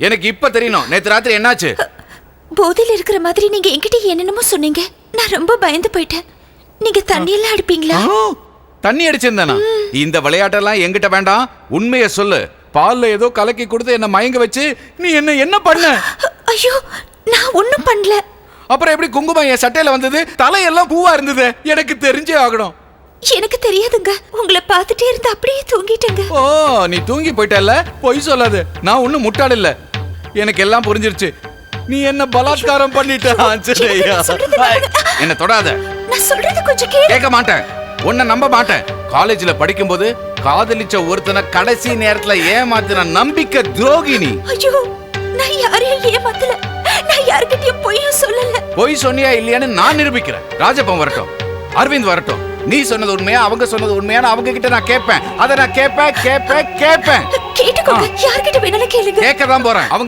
எனக்கு இப்ப தெரியணும். நேத்து ராத்திரி என்னாச்சு? போதையில இருக்கிற மாதிரி நீங்க என்கிட்ட என்னென்னமோ சொன்னீங்க. நான் ரொம்ப பயந்து போயிட்டேன். நீங்க தண்ணி எல்லாம் அடிப்பீங்களா? தண்ணி அடிச்சிருந்தானா? இந்த விளையாட்டெல்லாம் என்கிட்ட வேண்டாம். உண்மையை சொல்லு. பால்ல ஏதோ கலக்கி கொடுத்து என்ன மயங்க வச்சு நீ என்ன பண்ண? ஐயோ, நான் ஒண்ணும் பண்ணல. அப்புறம் எப்படி குங்குமம் என் சட்டையில வந்தது? தலையெல்லாம் பூவா இருந்தது. எனக்கு தெரிஞ்சே ஆகணும். எனக்கு தெரியாதுங்க. உங்களை பார்த்துட்டே இருந்து அப்படியே தூங்கிட்டேங்க. ஓ, நீ தூங்கி போயிட்டல்ல? பொய் சொல்லாது. நான் ஒன்னும் முட்டாள் இல்ல. எனக்கு எல்லாம் புரிஞ்சிருச்சு. நீ என்ன பலாத்காரம் பண்ணிட்ட. என்ன தொடாத. நான் சொல்றது கொஞ்சம் கேட்க மாட்டேன். உன்னை நம்ப மாட்டேன். காலேஜ்ல படிக்கும்போது காதலிச்ச ஒருத்தனை கடைசி நேரத்துல ஏமாத்தின நம்பிக்கை துரோகினி. ஐயோ, நான் யாரையும் ஏமாத்தல. நான் யார்கிட்டயும் பொய்யும் சொல்லல. பொய் சொன்னியா இல்லையான்னு நான் நிரூபிக்கிறேன். ராஜப்பன் வரட்டும், அரவிந்த் வரட்டும். நீ சொன்னது உண்மையா அவங்க சொன்னது உண்மையான அவங்க கிட்ட நான் கேட்பேன். அதை நான் கேட்பேன். கேட்டுக்கோங்க. யார்கிட்ட வேணாலும் கேளுங்க. கேட்க தான் போறேன். அவங்க